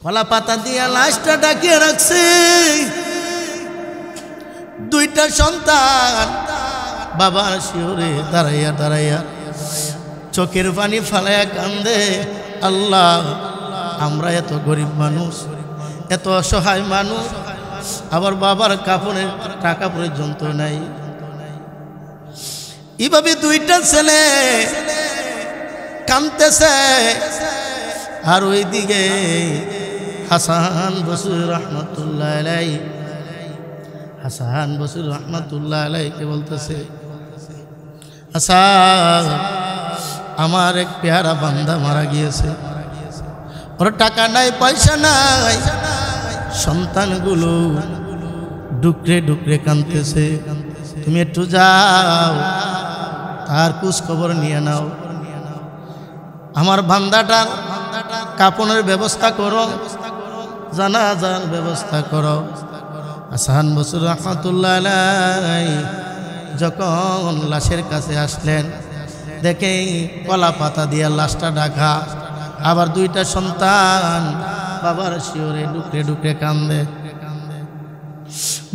কলা পাতা দিয়া লাশটা ডাকিয়ে রাখছে। দুইটা সন্তান বাবার শিওরে দাঁড়াইয়া দাঁড়াইয়া চোখের পানি ফালাইয়া কান্দে। আল্লাহ, আমরা এত গরিব মানুষ, এত অসহায় মানুষ, আবার বাবার কাপড়ের টাকা পর্যন্ত নাই। এইভাবে দুইটা ছেলে কাঁদতেছে। আর ওইদিকে হাসান বসির রহমতুল্লাহ আলাইহি, হাসান বসির রহমতুল্লাহ আলাইহিকে বলতেছে, হাসান, আমার এক পেয়ারা বান্দা মারা গিয়েছে, ওর টাকা নাই, পয়সা নাই। সন্তানগুলো ডুকরে ডুকরে কাঁদতেছে। তুমি একটু যাও, তার খোঁজ খবর নিয়ে নাও, আমার বান্দাটার কাপনের ব্যবস্থা করো, জানাজার ব্যবস্থা করো। হাসান বসির রহমতুল্লাহ আলাইহি যখন লাশের কাছে আসলেন, দেখে কলা পাতা দিয়া লাশটা ঢাকা। আবার দুইটা সন্তান বাবার শিওরে ডুকরে ডুকরে কান্দে,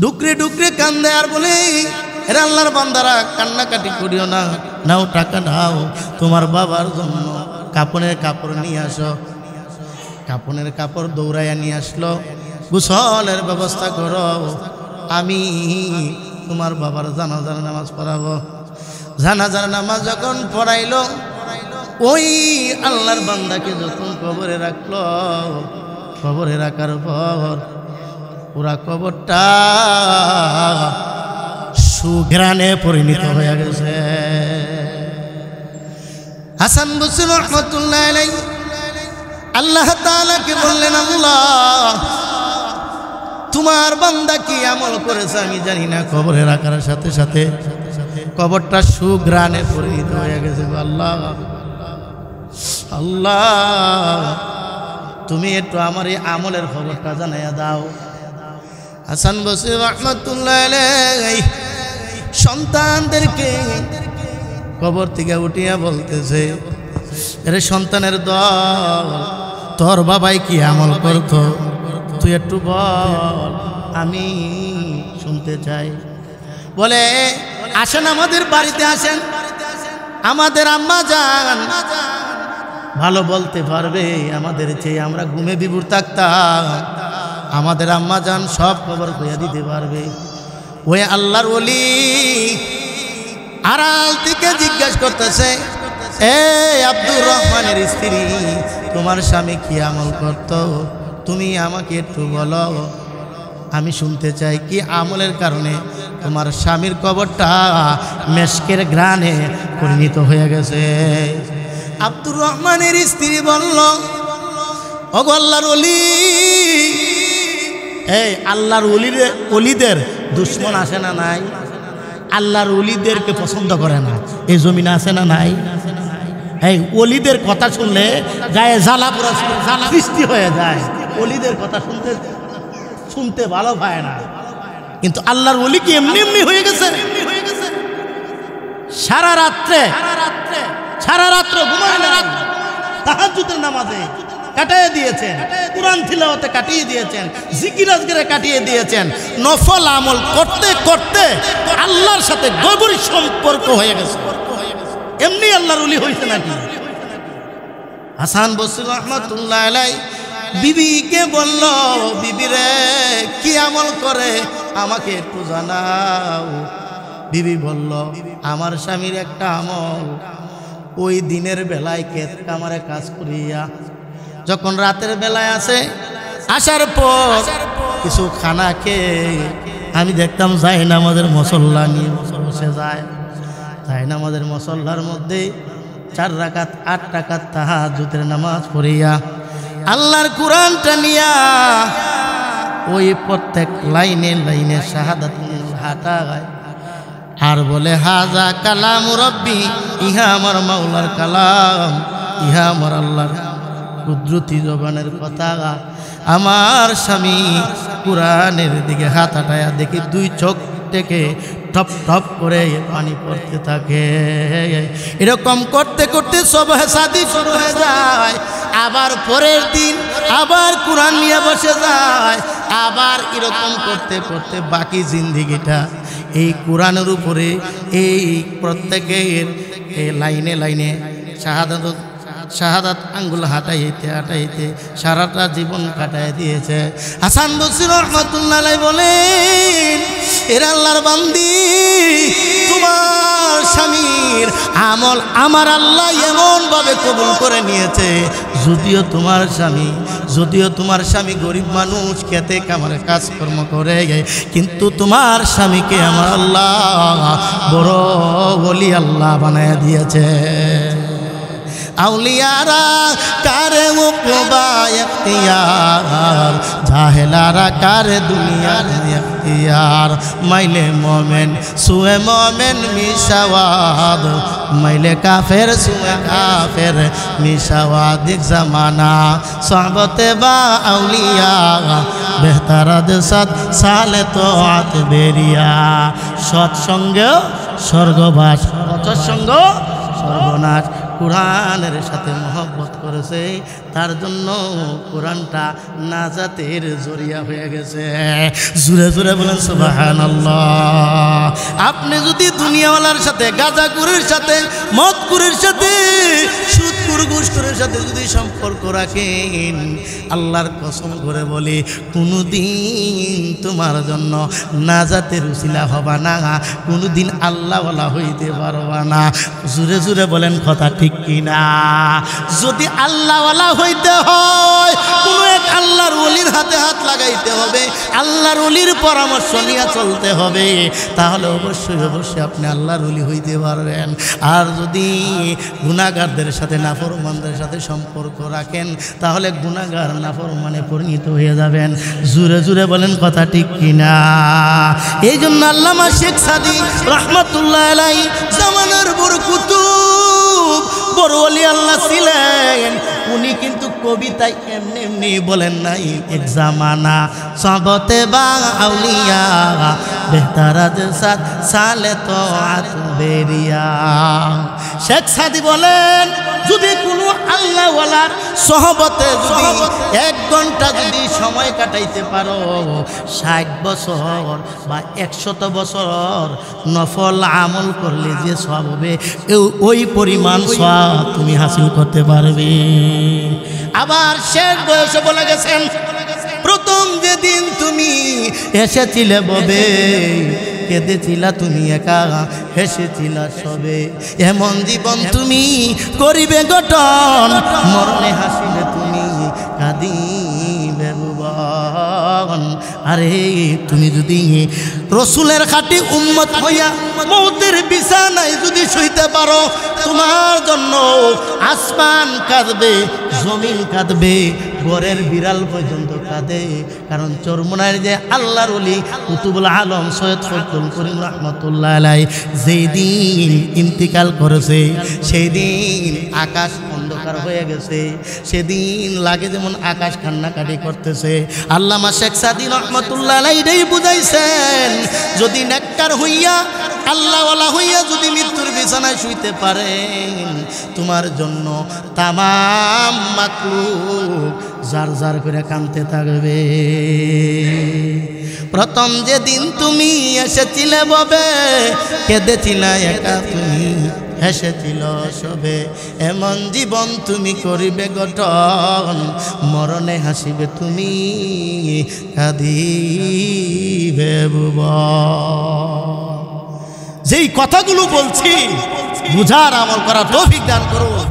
ডুকরে ডুকরে কান্দে। আর বলে, এরা আল্লাহর বান্দারা, কান্নাকাটি করিও না, নাও টাকা নাও, তোমার বাবার জন্য কাপনের কাপড় নিয়ে আসো। কাপনের কাপড় দৌড়াইয়া নিয়ে আসলো। গোসলের ব্যবস্থা করো, আমি তোমার বাবার জানাজার নামাজ পড়াবো। জানাজার নামাজ যখন পড়াইলো, ওই আল্লাহর বান্দাকে যখন কবরে রাখলো, কবরে রাখার পর পুরা কবরটা সুঘ্রাণে পরিণত হয়ে গেছে। হাসান বসির রহমতুল্লাহ আলাইহি আল্লাহ তাআলাকে বললেন, আল্লাহ, তোমার বান্দা কি আমল করেছে আমি জানি না, কবরে রাখার সাথে সাথে কবরটা সুঘ্রাণে পরিণত হয়ে গেছে। আল্লাহ, আল্লাহ, তুমি একটু আমার এই আমলের খবরটা জানাইয়া দাও। হাসান বসির রহমতুল্লাহ আলাইহি সন্তানদেরকে কবর থেকে উঠিয়া বলতেছে, এরে সন্তানের দল, তোর বাবাই কি আমল করত, তুই একটু বল, আমি শুনতে চাই। বলে, আসেন আমাদের বাড়িতে আসেন, আমাদের আম্মা জান ভালো বলতে পারবে আমাদের চেয়ে, আমরা ঘুমে বিভোর থাকতাম, আমাদের আম্মা জান সব খবর কইয়া দিতে পারবে। ওই আল্লাহর ওলি আড়াল থেকে জিজ্ঞাসা করতেছে, এ আব্দুর রহমানের স্ত্রী, তোমার স্বামী কি আমল করত, তুমি আমাকে একটু বলো, আমি শুনতে চাই কি আমলের কারণে তোমার স্বামীর কবরটা মেশকের ঘ্রাণে পরিণত হয়ে গেছে। আব্দুর রহমানের স্ত্রী বলল, ওগো আল্লাহর ওলি, এই আল্লাহর ওলিদের দুশ্মন আসে না নাই? আল্লাহর ওলিদেরকে পছন্দ করে না এই জমিনে আছে না নাই? এই ওলিদের কথা শুনলে গায়ে জ্বালা পোড়া সৃষ্টি হয়ে যায়। ওলিদের কথা শুনতে ভালো পায় না, কিন্তু আল্লাহর ওলি কি এমনি এমনি হয়ে গেছে? সারা রাত্র ঘুমায় না, তাহাজ্জুদের নামাজে কাটিয়ে দিয়েছেন, কুরআন তিলাওয়াতে কাটিয়ে দিয়েছেন, জিকির আজকারে কাটিয়ে দিয়েছেন। নফল আমল করতে করতে আল্লাহর সাথে গভীর সম্পর্ক হয়ে গেছে। এমনি আল্লাহর ওলি হয়েছে নাকি? হাসান বসির রহমতুল্লাহ আলাইহি বিবিকে বলল, বিবি রে, কি আমল করে আমাকে একটু জানাও। বিবি বলল, আমার স্বামীর একটা আমল, ওই দিনের বেলায় ক্ষেত কামারে কাজ করিয়া যখন রাতের বেলায় আসে, আসার পর কিছু খানা খেয়ে আমি দেখতাম যাই না আমাদের মসল্লা নিয়ে বসে যায়, তাই না আমাদের মসল্লার মধ্যে 4 রাকাত 8 রাকাত তাহাজ্জুদের নামাজ পড়িয়া আল্লাহর কুরআনটা নিয়া ওই প্রত্যেক লাইনে লাইনে শাহাদাতুল হাটা গায় আর বলে, হাজা কালাম রব্বি, ইহা আমার মাওলার কালাম, ইহা আমার আল্লাহর কুদরতি জবানের কথা। আমার স্বামী কুরআনের দিকে হাত আটায়া দেখি 2 চোখ থেকে টপ টপ করে পানি পড়তে থাকে। এরকম করতে করতে সবহে শাদি শুরু হয়ে যায়। আবার পরের দিন আবার কোরআন নিয়ে বসে যায়, আবার এরকম করতে করতে বাকি জিন্দেগিটা এই কোরআনের উপরে এই প্রত্যেকের লাইনে লাইনে শাহাদাত আঙ্গুল হাঁটাইতে হাঁটাইতে সারাটা জীবন কাটাই দিয়েছে। হাসান বসরি রাহমাতুল্লাহ আলাইহি বলেন, এরা আল্লাহর বান্দি, তোমার স্বামীর আমল আমার আল্লাহ এমনভাবে কবুল করে নিয়েছে, যদিও তোমার স্বামী গরিব মানুষ, খেতে কামারে কাজকর্ম করে, কিন্তু তোমার স্বামীকে আমার আল্লাহ বড় ওলি আল্লাহ বানায় দিয়েছে। আউলিয়ারা কারে উকবা ইখতিয়ার, জাহেলারা কারে দুনিয়ার ইখতিয়ার। মাইলে মোমেন সুয়ে মোমেন মিশাওয়াদ, মাইলে কাফের সুয়ে কাফের মিশাওয়াদ। এক জামানা সাহবতে বা আউলিয়া, বেহতারাদ সাদ সালে তোয়াত বেরিয়া। সৎসঙ্গ স্বর্গবাস, অসৎসঙ্গ সর্বনাশ। কোরআনের সাথে মহব্বত করেছে, তার জন্য কোরআনটা নাজাতের জরিয়া হয়ে গেছে। জুড়ে জুড়ে বলেন সুবহানাল্লাহ। আপনি যদি দুনিয়াওয়ালার সাথে, গাঁজাখুরের সাথে, মদখুরের সাথে, সুদখুর ঘুষখোরের সাথে যদি সম্পর্ক রাখেন, আল্লাহর কসম করে বলি কোনোদিন তোমার জন্য নাজাতের উসিলা হবা না, কোনোদিন আল্লাহওয়ালা হইতে পারবা না। জুড়ে জুড়ে বলেন কথা ঠিক কিনা? যদি আল্লাহওয়ালা হইতে হয়, কোনো এক আল্লাহর ওলির হাতে হাত লাগাইতে হবে, আল্লাহর ওলির পরামর্শ নিয়ে চলতে হবে, তাহলে অবশ্যই অবশ্যই আপনি আল্লাহর ওলি হইতে পারবেন। আর যদি গুনাহগারদের সাথে, নাফরমানদের সাথে সম্পর্ক রাখেন, তাহলে গুনাহগার নাফরমানে পরিণত হয়ে যাবেন। জুড়ে জুড়ে বলেন কথা ঠিক কিনা? এই জন্য আল্লামা শেখ সাদী রাহমাতুল্লাহ আলাইহি জামানার বড় কুতুব, বড় ওলি আল্লাহ ছিলেন। উনি কিন্তু কবিতায় এমনি এমনি বলেন নাই, এক জামানা সবতে বা আউলিয়া, বেহতারাদ সাদ সালে তোয়াত বেরিয়া। শেখ সাদী বলেন, যদি কোনো আল্লাহওয়ালার সহবতে যদি 1 ঘন্টা যদি সময় কাটাইতে পারো, 60 বছর বা 100 বছর নফল আমল করলে যে সওয়াব হবে, ওই পরিমাণ সওয়াব তুমি হাসিল করতে পারবে। আবার শেষ বয়সে বলে গেছেন, প্রথম যেদিন তুমি এসেছিলে ববে, কেঁদেছিলা তুমি একা, হেসেছিলা সবে, এমন জীবন তুমি করিবে গঠন, মরণে হাসিলে তুমি কাঁদিবে ভুবন। আরে তুমি যদি রসুলের খাঁটি উম্মত হইয়া মৌতের বিছানায় যদি শুইতে পারো, তোমার জন্য আসমান কাঁদবে, জমিন কাঁদবে, ঘরের বিড়াল পর্যন্ত কাঁদে। কারণ চরমনায় যে আল্লাহর ওলি কুতুবুল আলম সৈয়দ ফজলুল করিম রাহমাতুল্লাহ আলাইহি যেই দিন ইন্তিকাল করেছে, সেই দিন আকাশ অন্ধকার হয়ে গেছে, সেদিন লাগে যেমন আকাশ কান্নাকাটি করতেছে। আল্লামা শেখ সাদী রাহমাতুল্লাহ আলাইহি এটাই বুঝাইছেন, যদি নেককার হইয়া, আল্লাহওয়ালা হইয়া যদি মৃত্যুর বিছানায় শুইতে পারেন, তোমার জন্য তামাম মাখলুক জার জার করে কাঁদতে থাকবে। প্রথম যেদিন তুমি এসেছিলে ববে, কেঁদেছিলা একা তুমি, হেসেছিল সবে, এমন জীবন তুমি করিবে গঠন, মরণে হাসিবে তুমি কাঁদিবে ভুবন। যেই কথাগুলো বলছি বুঝার আমল করা তৌফিক দান করুন।